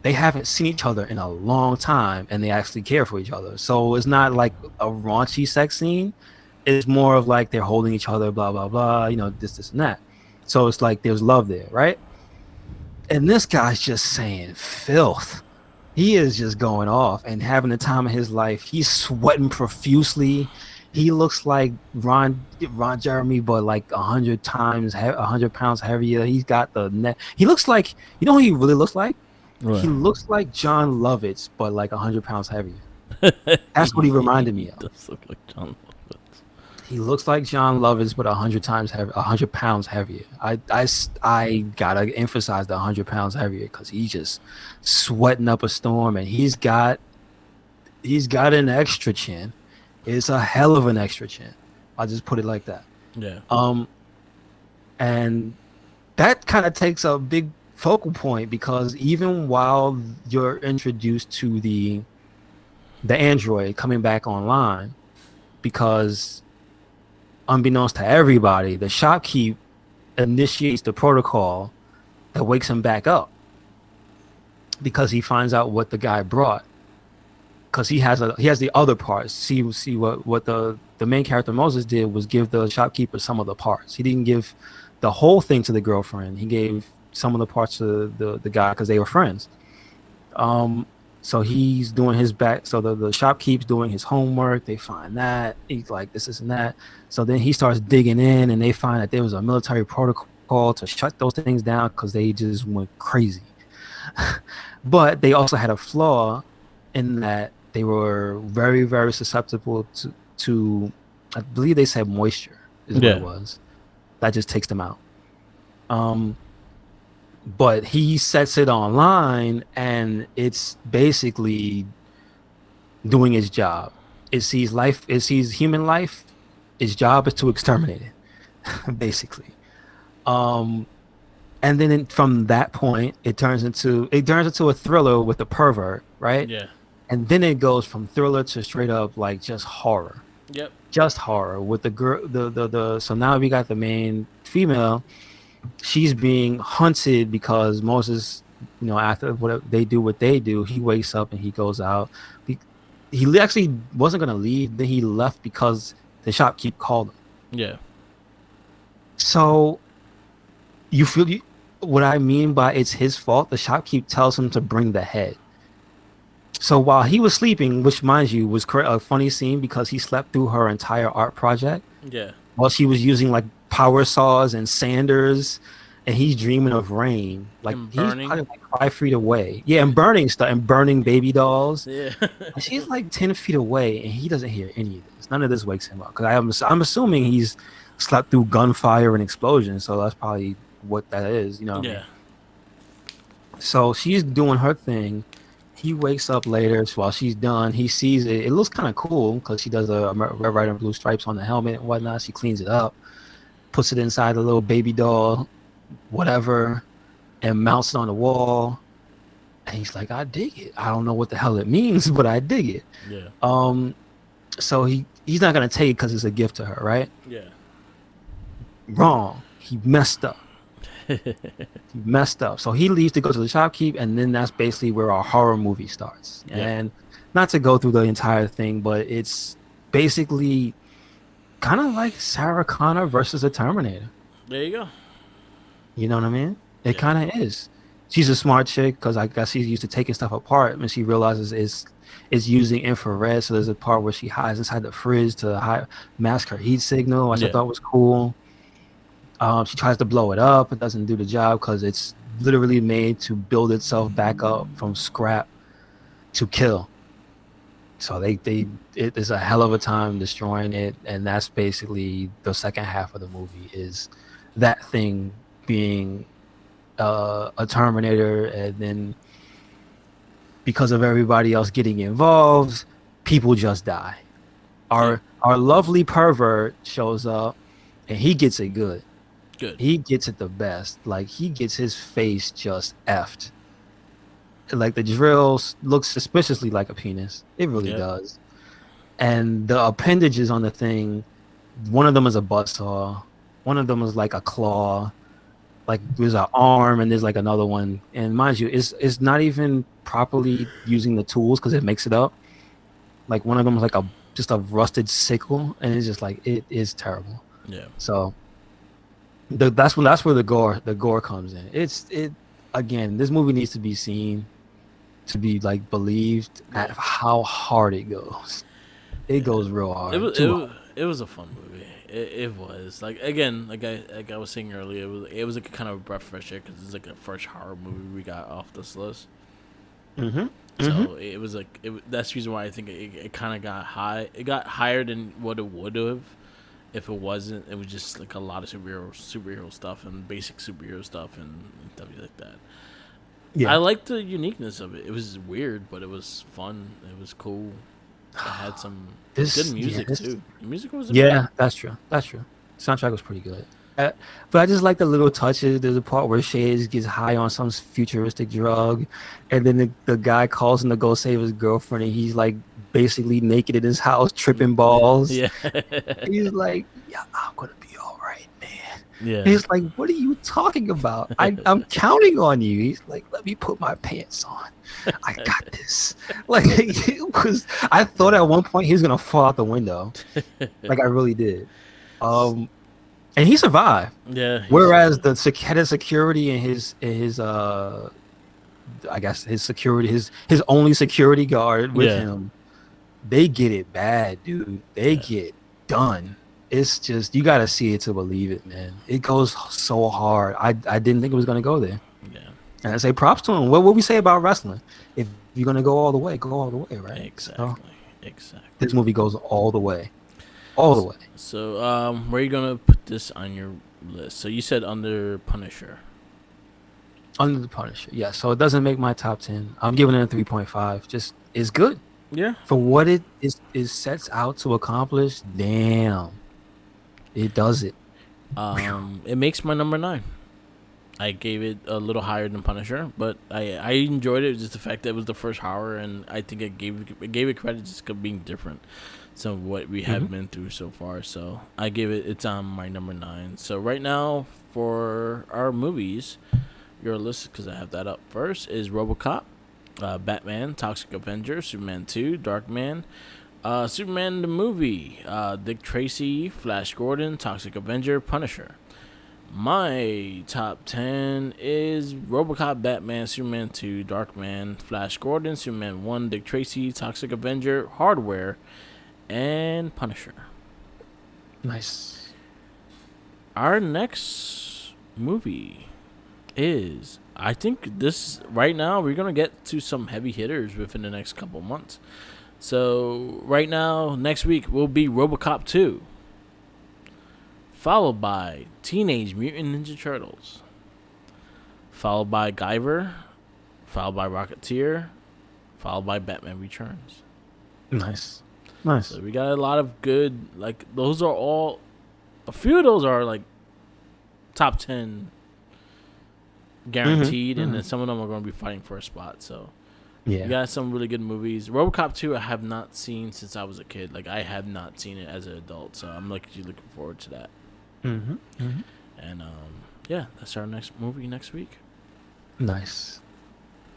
They haven't seen each other in a long time, and they actually care for each other. So it's not like a raunchy sex scene. It's more of like they're holding each other, blah, blah, blah, this and that. So it's like there's love there, right? And this guy's just saying filth. He is just going off and having the time of his life. He's sweating profusely. He looks like Ron Jeremy, but like 100 pounds heavier. He's got the neck. He looks like, who he really looks like? Right. He looks like John Lovitz, but like 100 pounds heavier. That's what he reminded me of. He does look like John Lovitz. He looks like John Lovitz, but 100 pounds heavier. I gotta emphasize the 100 pounds heavier because he's just sweating up a storm, and he's got an extra chin. It's a hell of an extra chin. I'll just put it like that. Yeah. And that kind of takes a big focal point because even while you're introduced to the android coming back online, because unbeknownst to everybody, the shopkeep initiates the protocol that wakes him back up because he finds out what the guy brought. Because he has the other parts. See what the main character Moses did was give the shopkeeper some of the parts. He didn't give the whole thing to the girlfriend. He gave some of the parts to the guy because they were friends. So he's doing his back. So the shopkeep's doing his homework. They find that he's like this and that. So then he starts digging in, and they find that there was a military protocol to shut those things down because they just went crazy. But they also had a flaw in that they were very, very susceptible to I believe they said moisture is what it was. That just takes them out. But he sets it online, and it's basically doing its job. It sees human life. Its job is to exterminate it, basically. And then from that point, it turns into a thriller with a pervert, right? Yeah. And then it goes from thriller to straight up like just horror. Yep. Just horror with the girl. So now we got the main female. She's being hunted because Moses, after what they do, he wakes up and he goes out. He actually wasn't gonna leave. Then he left because the shopkeep called him. Yeah. So you feel what I mean by it's his fault. The shopkeep tells him to bring the head. So while he was sleeping, which mind you was a funny scene because he slept through her entire art project. Yeah. While she was using like power saws and sanders, and he's dreaming of rain. Like he's probably like 5 feet away. Yeah, and burning stuff and burning baby dolls. Yeah. And she's like 10 feet away, and he doesn't hear any of this. None of this wakes him up because I'm assuming he's slept through gunfire and explosions. So that's probably what that is. Yeah. I mean? So she's doing her thing. He wakes up later. So while she's done, he sees it. It looks kind of cool because she does a red, white, and blue stripes on the helmet and whatnot. She cleans it up, puts it inside the little baby doll, whatever, and mounts it on the wall. And he's like, I dig it. I don't know what the hell it means, but I dig it. Yeah. So he's not gonna take it because it's a gift to her, right? Yeah. Wrong. He messed up. So he leaves to go to the shopkeep, and then that's basically where our horror movie starts. Yeah. And not to go through the entire thing, but it's basically kind of like Sarah Connor versus the Terminator. There you go. You know what I mean? It kind of is. She's a smart chick because I guess she's used to taking stuff apart, and she realizes it's using infrared. So there's a part where she hides inside the fridge to mask her heat signal, which I thought was cool. She tries to blow it up. It doesn't do the job because it's literally made to build itself back up from scrap to kill. So it is a hell of a time destroying it, and that's basically the second half of the movie is that thing being a Terminator, and then because of everybody else getting involved, people just die. Our lovely pervert shows up, and he gets it good. He gets it the best. Like he gets his face just effed. Like the drill looks suspiciously like a penis. It really does. And the appendages on the thing, one of them is a buzzsaw. One of them is like a claw. Like there's an arm and there's like another one. And mind you, it's not even properly using the tools because it makes it up. Like one of them is like just a rusted sickle, and it's just like it is terrible. Yeah. So that's where the gore comes in. Again, this movie needs to be seen to be like believed at how hard it goes. It goes real hard. It was a fun movie. It was like again, like I was saying earlier, it was like a kind of a breath of fresh air because it's like a first horror movie we got off this list. Mm-hmm. So it was like that's the reason why I think it kind of got high. It got higher than what it would have if it wasn't. It was just like a lot of superhero stuff and basic superhero stuff and stuff like that. Yeah, I liked the uniqueness of it. It was weird, but it was fun. It was cool. It had some good music too. The music was that's true. Soundtrack was pretty good. But I just like the little touches. There's a part where Shades gets high on some futuristic drug, and then the guy calls him to go save his girlfriend, and he's like basically naked in his house, tripping balls. Yeah, he's like, "Yeah, I'm gonna be all right, man." Yeah. He's like, what are you talking about? I'm counting on you. He's like, let me put my pants on. I got this. Like it was. I thought Yeah. at one point he was gonna fall out the window. Like I really did. Um, and he survived. Yeah, Whereas the head of security and his I guess his security his only security guard with yeah, him, they get it bad, dude. They yeah, get done. It's just you gotta see it to believe it, man. It goes so hard. I didn't think it was gonna go there. yeah. And I say props to him. What we say about wrestling? If you're gonna go all the way, go all the way, right? So Exactly, exactly. this movie goes all the way. All the way. So, where are you gonna put this on your list? So you said under Punisher. Under the Punisher. Yeah, so it doesn't make my top 10. I'm giving it a 3.5. Just it's good. Yeah. For what it sets out to accomplish, damn. It does it. It makes my number 9. I gave it a little higher than Punisher, but I enjoyed it. Just the fact that it was the first horror, and I think I gave it credit just for being different. So what we have been through so far. So I give it. It's on my number 9. So right now for our movies, your list because I have that up first is RoboCop, Batman, Toxic Avenger, Superman 2, Darkman, Superman the movie, Dick Tracy, Flash Gordon, Toxic Avenger, Punisher. My top 10 is RoboCop, Batman, Superman 2, Darkman, Flash Gordon, Superman 1, Dick Tracy, Toxic Avenger, Hardware, and Punisher. Nice. Our next movie is, I think this, right now, we're going to get to some heavy hitters within the next couple months. So, right now, next week will be RoboCop 2. Followed by Teenage Mutant Ninja Turtles. Followed by Guyver. Followed by Rocketeer. Followed by Batman Returns. Nice. Nice. So we got a lot of good, like, those are all, a few of those are, like, top 10 guaranteed, and then some of them are going to be fighting for a spot, so. Yeah. We got some really good movies. RoboCop 2 I have not seen since I was a kid. Like, I have not seen it as an adult, so I'm looking forward to that. And yeah, that's our next movie next week. Nice.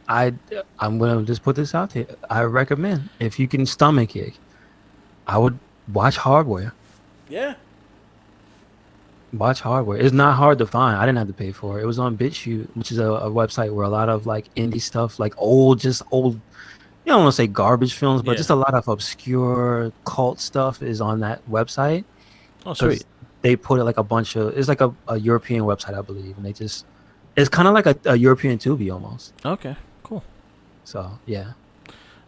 I'm gonna just put this out there. I recommend if you can stomach it, I would watch Hardware. Yeah. Watch Hardware. It's not hard to find. I didn't have to pay for it. It was on BitChute, which is a website where a lot of like indie stuff, like old. You don't want to say garbage films, but just a lot of obscure cult stuff is on that website. Oh, sweet. They put it like a bunch of. It's like a European website, I believe, and it's kind of like a European Tubi almost. Okay, cool. So yeah,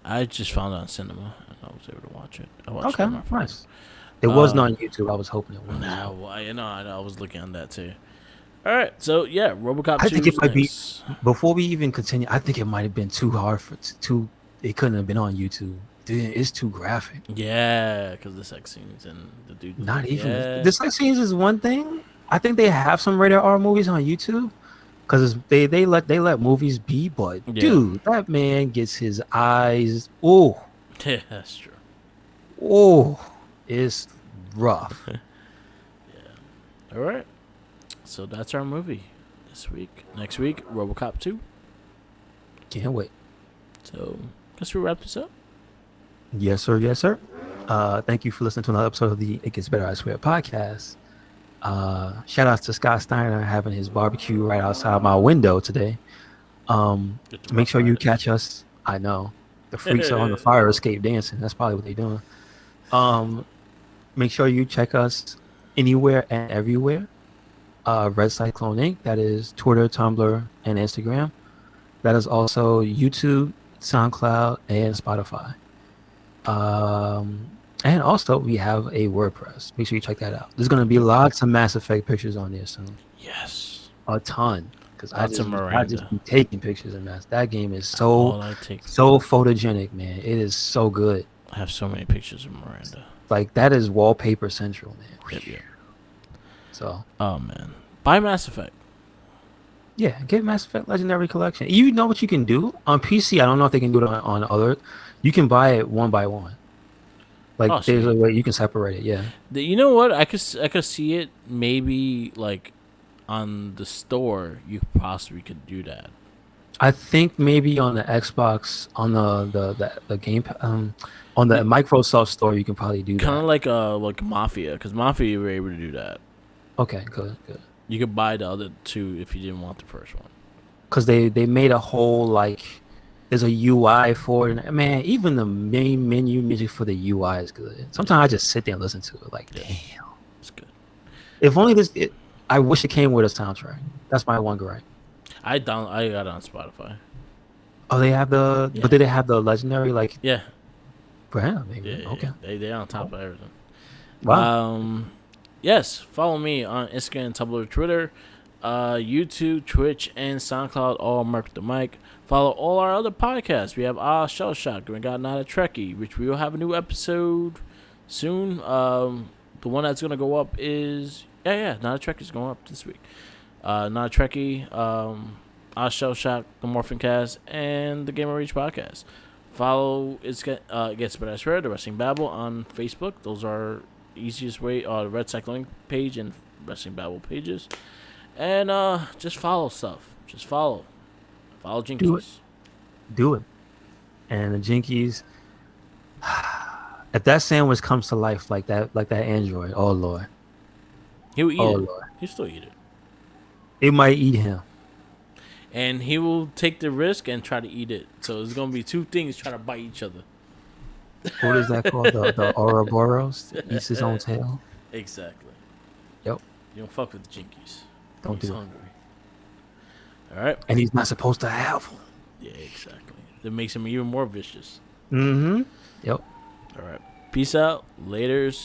I just found it on cinema and I was able to watch it. I watched it on my phone. Nice. It wasn't on YouTube. I was hoping it was. Nah, well, I was looking on that too. All right, so yeah, RoboCop 2. I think it might be. Before we even continue, I think it might have been too hard for too. It couldn't have been on YouTube. Dude, it's too graphic. Yeah, because the sex scenes and the dude. Not even the sex scenes is one thing. I think they have some rated R movies on YouTube because they let movies be. But dude, that man gets his eyes. Oh, yeah, that's true. Oh, it's rough. Yeah. All right. So that's our movie this week. Next week, RoboCop 2. Can't wait. So, guess we wrap this up. Yes, sir. Yes, sir. Thank you for listening to another episode of the It Gets Better, I Swear podcast. Shout out to Scott Steiner having his barbecue right outside my window today. Make sure you catch us. I know. The freaks are on the fire escape dancing. That's probably what they're doing. Make sure you check us anywhere and everywhere. Red Cyclone Inc. That is Twitter, Tumblr, and Instagram. That is also YouTube, SoundCloud, and Spotify. And also we have a WordPress. Make sure you check that out. There's going to be lots of Mass Effect pictures on there soon. Yes. A ton. Because I just be taking pictures of Mass. That game is so photogenic, man. It is so good. I have so many pictures of Miranda. Like, that is wallpaper central, man. Yep. So. Oh, man. Buy Mass Effect. Yeah, get Mass Effect Legendary Collection. You know what you can do? On PC, I don't know if they can do it on other. You can buy it one by one. Like, there's a way you can separate it, yeah. You know what? I could see it maybe, like, on the store, you possibly could do that. I think maybe on the Xbox, on the game, on the Microsoft store, you can probably do Kind of that. like Mafia, because Mafia you were able to do that. Okay, good, good. You could buy the other two if you didn't want the first one. Because they made a whole like, there's a UI for it. And man, even the main menu music for the UI is good. Sometimes I just sit there and listen to it. Like, Yeah, damn. it's good. If only I wish it came with a soundtrack. That's my one gripe. I got it on Spotify. Oh, they have the, Yeah. but did they have the legendary like Yeah, brand? Maybe. yeah. Okay. They're on top of everything. Wow. Yes, follow me on Instagram, Tumblr, Twitter, YouTube, Twitch, and SoundCloud. All Mark the Mic. Follow all our other podcasts. We have Shell Shock. We got Not a Trekkie, which we will have a new episode soon. The one that's gonna go up is Not a Trekkie is going up this week. Not a Trekkie, Shell Shock, the Morphin Cast, and the Gamer Reach podcast. Follow Gets Better I Swear, the Wrestling Babble on Facebook. Those are easiest way. The Red Cycling page and Wrestling Babble pages, and just follow stuff. Just follow Jinkies. Do it. Do it. And the Jinkies, if that sandwich comes to life like that android, oh Lord. He'll eat Oh it. Lord. He'll still eat it, It might eat him. and he will take the risk and try to eat it. So it's gonna be two things trying to bite each other. What is that called? The Ouroboros? Eats his own tail? Exactly. Yep. You don't fuck with the Jinkies. Don't He's do it. hungry. All right. And he's not supposed to have them. Yeah, exactly. That makes him even more vicious. Mm-hmm. Yep. All right. Peace out. Laters.